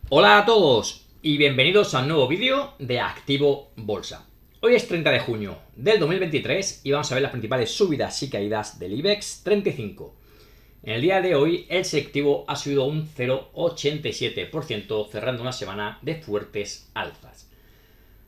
Hola a todos y bienvenidos a un nuevo vídeo de Activo Bolsa. Hoy es 30 de junio del 2023 y vamos a ver las principales subidas y caídas del IBEX 35. En el día de hoy el selectivo ha subido un 0,87%, cerrando una semana de fuertes alzas.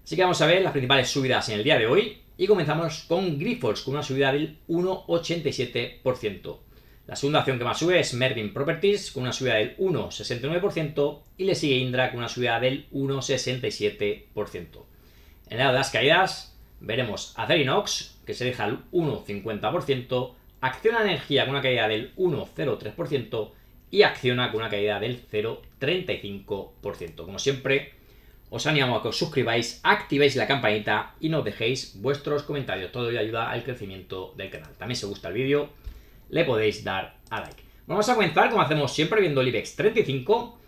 Así que vamos a ver las principales subidas en el día de hoy y comenzamos con Grifols con una subida del 1,87%. La segunda acción que más sube es Merlin Properties con una subida del 1,69% y le sigue Indra con una subida del 1,67%. En el lado de las caídas veremos Acerinox que se deja el 1,50%, Acciona Energía con una caída del 1,03% y Acciona con una caída del 0,35%. Como siempre, os animo a que os suscribáis, activéis la campanita y no dejéis vuestros comentarios. Todo ello ayuda al crecimiento del canal. También si os gusta el vídeo, le podéis dar a like. Vamos a comenzar, como hacemos siempre, viendo el IBEX 35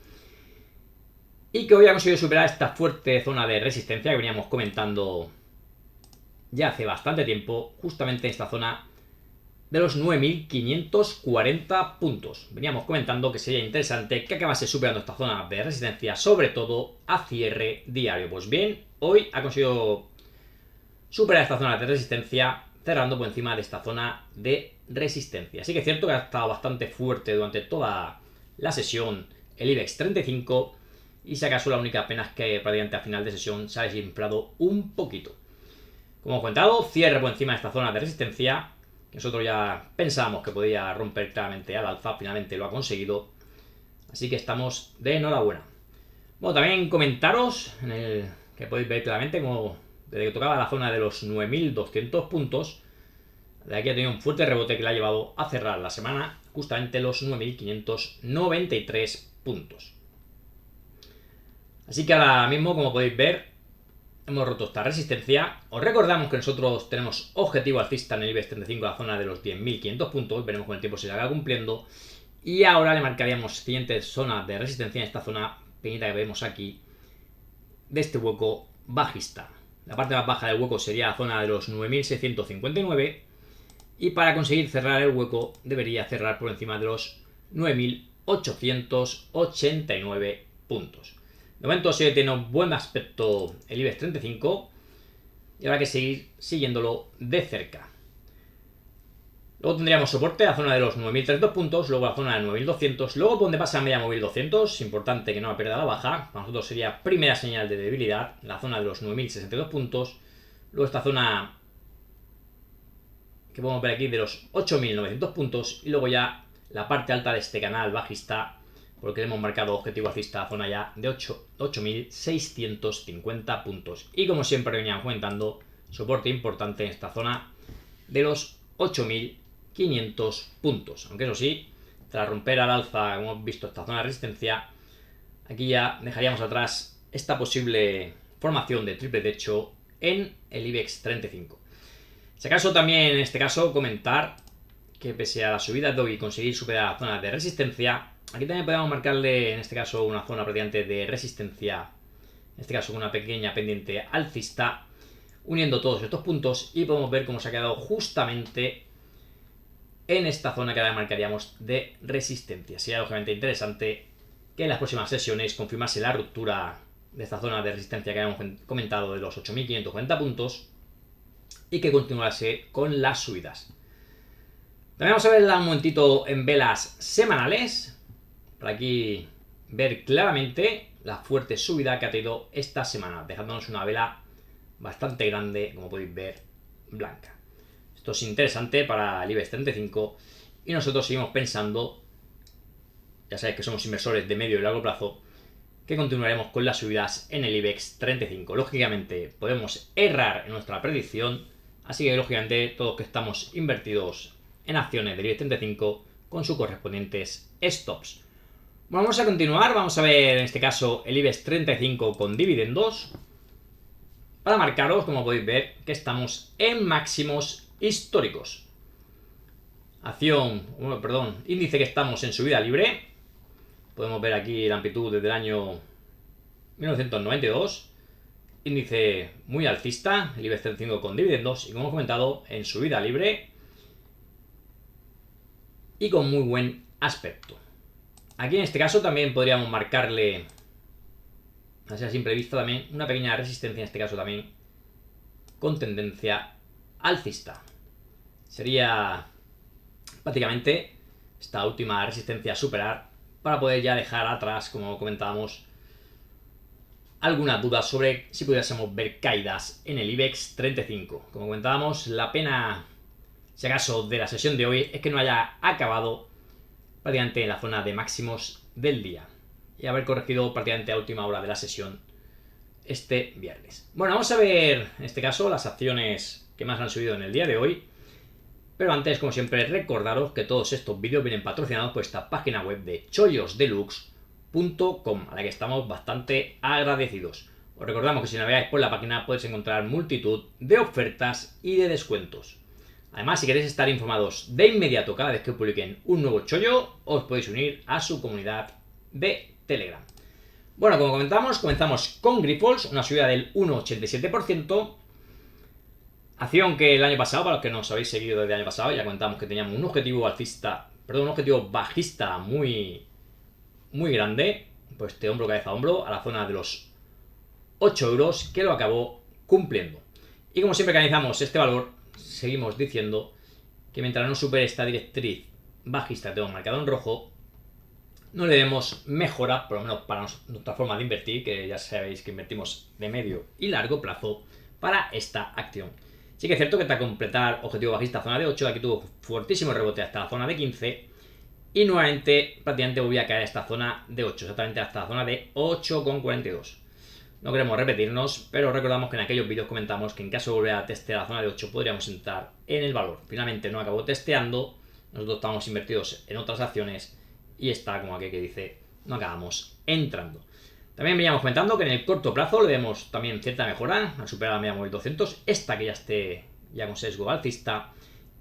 y que hoy ha conseguido superar esta fuerte zona de resistencia que veníamos comentando ya hace bastante tiempo, justamente en esta zona de los 9.540 puntos. Veníamos comentando que sería interesante que acabase superando esta zona de resistencia, sobre todo a cierre diario. Pues bien, hoy ha conseguido superar esta zona de resistencia, cerrando por encima de esta zona de resistencia. Así que es cierto que ha estado bastante fuerte durante toda la sesión el IBEX 35 y si acaso la única pena es que prácticamente a final de sesión se ha desinflado un poquito. Como he comentado, cierre por encima de esta zona de resistencia, que nosotros ya pensábamos que podía romper claramente al alza, finalmente lo ha conseguido, así que estamos de enhorabuena. Bueno, también comentaros que podéis ver claramente como desde que tocaba la zona de los 9.200 puntos, de aquí ha tenido un fuerte rebote que le ha llevado a cerrar la semana justamente los 9.593 puntos. Así que ahora mismo, como podéis ver, hemos roto esta resistencia. Os recordamos que nosotros tenemos objetivo alcista en el IBEX 35 a la zona de los 10.500 puntos. Veremos con el tiempo si se haga cumpliendo. Y ahora le marcaríamos siguiente zona de resistencia en esta zona pequeñita que vemos aquí, de este hueco bajista. La parte más baja del hueco sería la zona de los 9.659 y para conseguir cerrar el hueco debería cerrar por encima de los 9.889 puntos. De momento sigue teniendo un buen aspecto el IBEX 35 y habrá que seguir siguiéndolo de cerca. Luego tendríamos soporte a la zona de los 9.300 puntos, luego a la zona de 9.200, luego por donde pasa media móvil 200, importante que no pierda la baja, para nosotros sería primera señal de debilidad, la zona de los 9.062 puntos, luego esta zona que podemos ver aquí de los 8.900 puntos y luego ya la parte alta de este canal bajista, porque le hemos marcado objetivo alcista a zona ya de 8.650 puntos. Y como siempre veníamos comentando, soporte importante en esta zona de los 8.500 puntos. Aunque eso sí, tras romper al alza, como hemos visto esta zona de resistencia, aquí ya dejaríamos atrás esta posible formación de triple techo en el IBEX 35. Si acaso también en este caso comentar que pese a la subida de hoy y conseguir superar la zona de resistencia, aquí también podemos marcarle en este caso una zona prácticamente de resistencia, en este caso con una pequeña pendiente alcista, uniendo todos estos puntos y podemos ver cómo se ha quedado justamente en esta zona que ahora marcaríamos de resistencia. Sería lógicamente interesante que en las próximas sesiones confirmase la ruptura de esta zona de resistencia que habíamos comentado de los 8.540 puntos y que continuase con las subidas. También vamos a ver un momentito en velas semanales, para aquí ver claramente la fuerte subida que ha tenido esta semana, dejándonos una vela bastante grande, como podéis ver, blanca. Esto es interesante para el IBEX 35 y nosotros seguimos pensando, ya sabéis que somos inversores de medio y largo plazo, que continuaremos con las subidas en el IBEX 35. Lógicamente podemos errar en nuestra predicción, así que lógicamente todos que estamos invertidos en acciones del IBEX 35 con sus correspondientes stops. Bueno, vamos a continuar, vamos a ver en este caso el IBEX 35 con dividendos, para marcaros, como podéis ver, que estamos en máximos históricos. Índice que estamos en subida libre. Podemos ver aquí la amplitud desde el año 1992. Índice muy alcista, el IBEX 35 con dividendos y como hemos comentado, en subida libre y con muy buen aspecto. Aquí en este caso también podríamos marcarle así a simple vista también una pequeña resistencia, en este caso también con tendencia alcista. Sería prácticamente esta última resistencia a superar para poder ya dejar atrás, como comentábamos, algunas dudas sobre si pudiésemos ver caídas en el IBEX 35. Como comentábamos, la pena, si acaso, de la sesión de hoy es que no haya acabado prácticamente en la zona de máximos del día y haber corregido prácticamente a última hora de la sesión este viernes. Bueno, vamos a ver en este caso las acciones que más han subido en el día de hoy. Pero antes, como siempre, recordaros que todos estos vídeos vienen patrocinados por esta página web de chollos-deluxe.com, a la que estamos bastante agradecidos. Os recordamos que si navegáis por la página podéis encontrar multitud de ofertas y de descuentos. Además, si queréis estar informados de inmediato cada vez que publiquen un nuevo chollo, os podéis unir a su comunidad de Telegram. Bueno, como comentamos, comenzamos con Grifols, una subida del 1,87%. Acción que el año pasado, para los que nos habéis seguido desde el año pasado, ya comentamos que teníamos un objetivo bajista muy grande, pues de hombro cabeza a hombro, a la zona de los 8 euros, que lo acabó cumpliendo. Y como siempre que analizamos este valor, seguimos diciendo que mientras no supere esta directriz bajista que tengo marcado en rojo, no le demos mejora, por lo menos para nuestra forma de invertir, que ya sabéis que invertimos de medio y largo plazo para esta acción. Sí que es cierto que tras completar objetivo bajista zona de 8, aquí tuvo fuertísimo rebote hasta la zona de 15 y nuevamente prácticamente volví a caer a esta zona de 8, exactamente hasta la zona de 8,42. No queremos repetirnos, pero recordamos que en aquellos vídeos comentamos que en caso de volver a testear la zona de 8 podríamos entrar en el valor. Finalmente no acabó testeando, nosotros estábamos invertidos en otras acciones y está como aquí que dice, no acabamos entrando. También veníamos comentando que en el corto plazo le vemos también cierta mejora al superar la media móvil 200, esta que ya esté ya con sesgo alcista,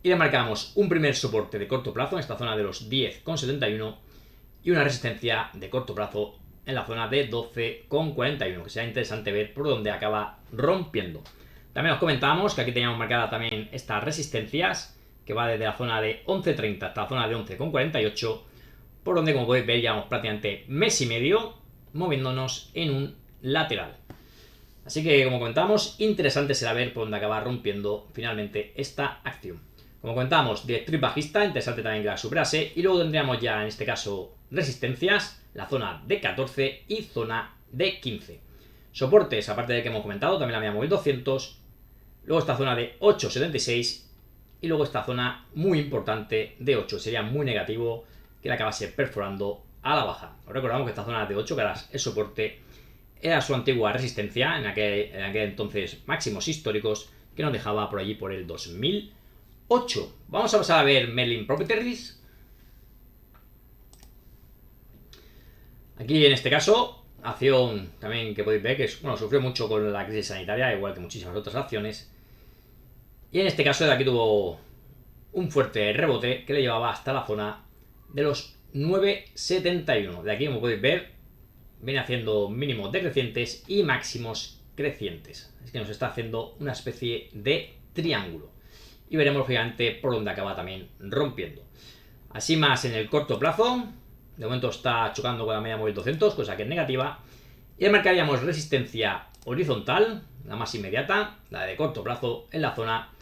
y le marcamos un primer soporte de corto plazo en esta zona de los 10,71 y una resistencia de corto plazo en la zona de 12,41, que será interesante ver por dónde acaba rompiendo. También os comentábamos que aquí teníamos marcada también estas resistencias, que va desde la zona de 11,30 hasta la zona de 11,48, por donde, como podéis ver, llevamos prácticamente mes y medio moviéndonos en un lateral. Así que, como comentamos, interesante será ver por dónde acaba rompiendo finalmente esta acción. Como comentábamos, directriz bajista, interesante también que la superase, y luego tendríamos ya en este caso resistencias, la zona de 14 y zona de 15. Soportes, aparte de que hemos comentado, también la media móvil 200, luego esta zona de 8,76 y luego esta zona muy importante de 8. Sería muy negativo que la acabase perforando a la baja. Os recordamos que esta zona de 8, que era el soporte, era su antigua resistencia en aquel entonces máximos históricos que nos dejaba por allí por el 2008. Vamos a pasar a ver Merlin Properties. Aquí en este caso, acción también que podéis ver que sufrió mucho con la crisis sanitaria, igual que muchísimas otras acciones. Y en este caso de aquí tuvo un fuerte rebote que le llevaba hasta la zona de los 9,71. De aquí, como podéis ver, viene haciendo mínimos decrecientes y máximos crecientes. Es que nos está haciendo una especie de triángulo. Y veremos, lógicamente, por dónde acaba también rompiendo. Así más en el corto plazo. De momento está chocando con la media móvil 200, cosa que es negativa. Y le marcaríamos resistencia horizontal, la más inmediata, la de corto plazo, en la zona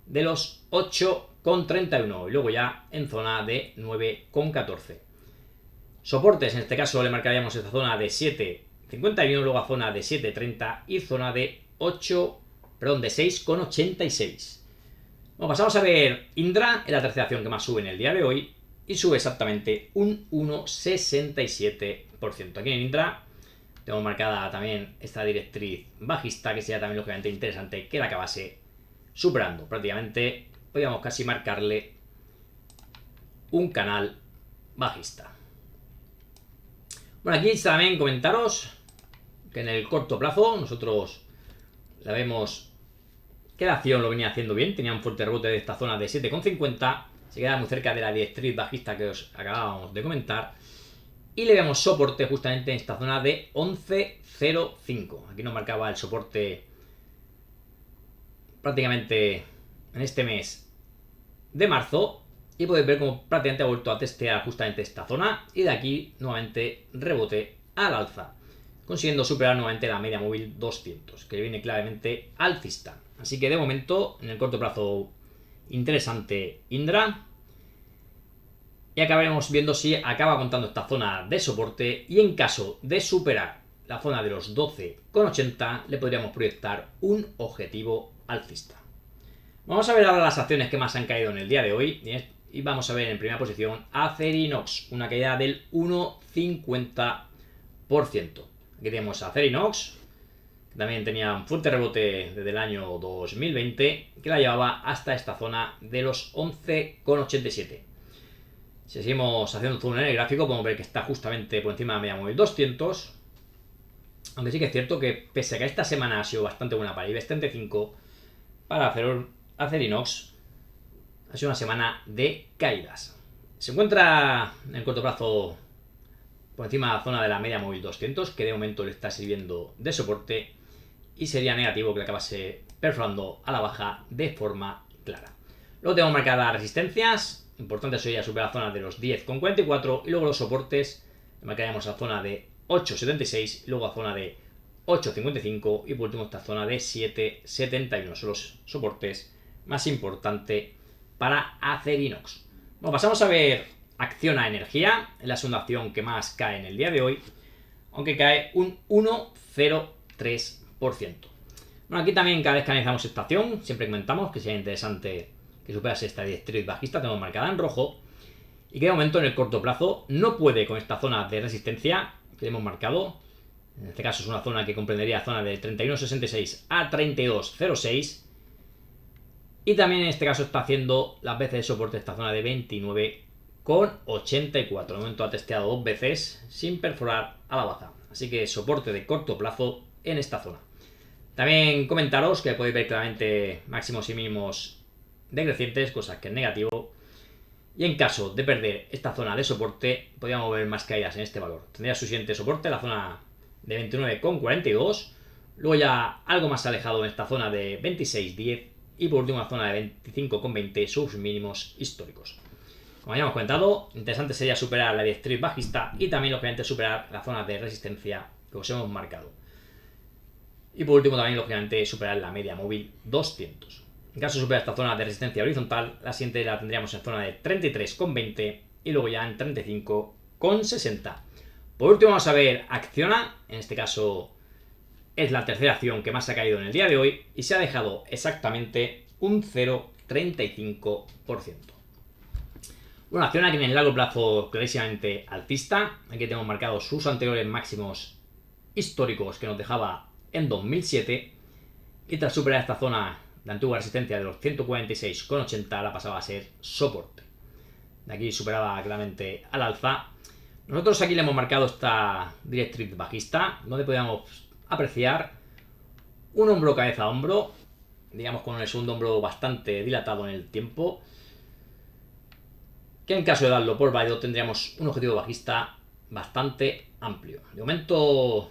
de los 8,31 y luego ya en zona de 9,14. Soportes, en este caso le marcaríamos esta zona de 7,51, luego a zona de 7,30 y zona de 6,86. Bueno, pasamos a ver Indra, en la tercera acción que más sube en el día de hoy y sube exactamente un 1,67%. Aquí en Indra tengo marcada también esta directriz bajista, que sería también lógicamente interesante que la acabase superando. Prácticamente podríamos casi marcarle un canal bajista. Bueno, aquí también comentaros que en el corto plazo nosotros la vemos que la acción lo venía haciendo bien, tenía un fuerte rebote de esta zona de 7,50, se queda muy cerca de la directriz bajista que os acabábamos de comentar y le vemos soporte justamente en esta zona de 11,05. Aquí nos marcaba el soporte prácticamente en este mes de marzo y podéis ver como prácticamente ha vuelto a testear justamente esta zona y de aquí nuevamente rebote al alza. consiguiendo superar nuevamente la media móvil 200, que viene claramente alcista. Así que de momento, en el corto plazo, interesante Indra. Y acabaremos viendo si acaba aguantando esta zona de soporte, y en caso de superar la zona de los 12,80 le podríamos proyectar un objetivo alcista. Vamos a ver ahora las acciones que más han caído en el día de hoy, y vamos a ver en primera posición Acerinox, una caída del 1,50%. Aquí tenemos Acerinox, que también tenía un fuerte rebote desde el año 2020, que la llevaba hasta esta zona de los 11,87. Si seguimos haciendo zoom en el gráfico, podemos ver que está justamente por encima de la media móvil 200. Aunque sí que es cierto que, pese a que esta semana ha sido bastante buena para IBEX 35, para Acerinox ha sido una semana de caídas. Se encuentra en el corto plazo por encima de la zona de la media móvil 200, que de momento le está sirviendo de soporte, y sería negativo que le acabase perforando a la baja de forma clara. Luego tenemos marcadas resistencias. Importante sería superar la zona de los 10,44, y luego los soportes marcaríamos la zona de 8,76, y luego la zona de 8,55 y por último esta zona de 7,71. Son los soportes más importantes para Acerinox. Bueno, pasamos a ver Acciona Energía, es la segunda acción que más cae en el día de hoy, aunque cae un 1,03%. Bueno, aquí también cada vez que analizamos esta acción, siempre comentamos que sería interesante que superase esta directriz bajista, tenemos marcada en rojo, y que de momento en el corto plazo no puede con esta zona de resistencia que hemos marcado. En este caso es una zona que comprendería la zona de 31,66 a 32,06, y también en este caso está haciendo las veces de soporte esta zona de 29,84. De momento ha testeado dos veces sin perforar a la baja, así que soporte de corto plazo en esta zona. También comentaros que podéis ver claramente máximos y mínimos decrecientes, cosas que es negativo, y en caso de perder esta zona de soporte podríamos ver más caídas en este valor. Tendría su siguiente soporte, la zona de 29,42, luego ya algo más alejado en esta zona de 26,10 y por último la zona de 25,20, sus mínimos históricos. Como habíamos comentado, interesante sería superar la directriz bajista y también lógicamente superar la zona de resistencia que os hemos marcado. Y por último también lógicamente superar la media móvil 200. En caso de superar esta zona de resistencia horizontal, la siguiente la tendríamos en zona de 33,20 y luego ya en 35,60. Por último vamos a ver Acciona, en este caso es la tercera acción que más ha caído en el día de hoy y se ha dejado exactamente un 0,35%. Bueno, Acciona que en el largo plazo clarísimamente alcista. Aquí tenemos marcados sus anteriores máximos históricos que nos dejaba en 2007, y tras superar esta zona de antigua resistencia de los 146,80 la pasaba a ser soporte. De aquí superaba claramente al alza. Nosotros aquí le hemos marcado esta directriz bajista, donde podíamos apreciar un hombro cabeza a hombro, digamos con el segundo hombro bastante dilatado en el tiempo, que en caso de darlo por válido tendríamos un objetivo bajista bastante amplio. De momento,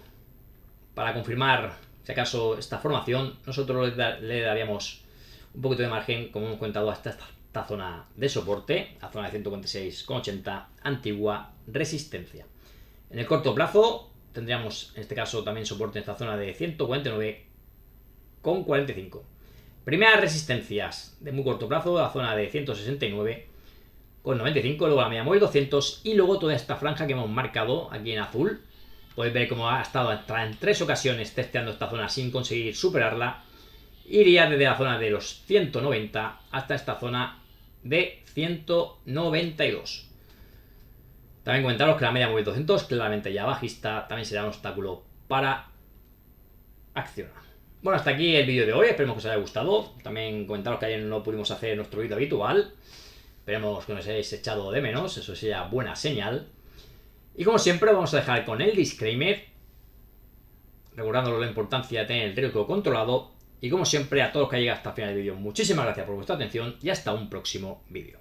para confirmar si acaso esta formación, nosotros le daríamos un poquito de margen, como hemos comentado, hasta esta zona de soporte, la zona de 146,80, antigua resistencia. En el corto plazo tendríamos en este caso también soporte en esta zona de 149,45. Primeras resistencias de muy corto plazo, la zona de 169,95, luego la media móvil 200 y luego toda esta franja que hemos marcado aquí en azul. Podéis ver cómo ha estado en 3 ocasiones testeando esta zona sin conseguir superarla. Iría desde la zona de los 190 hasta esta zona de 192. También comentaros que la media móvil 200, claramente ya bajista, también será un obstáculo para Acciona. Bueno, hasta aquí el vídeo de hoy, esperemos que os haya gustado. También comentaros que ayer no pudimos hacer nuestro vídeo habitual. Esperemos que nos hayáis echado de menos, eso sería buena señal. Y como siempre vamos a dejar con el disclaimer, recordándolo la importancia de tener el riesgo controlado. Y como siempre a todos los que han llegado hasta el final del vídeo, muchísimas gracias por vuestra atención y hasta un próximo vídeo.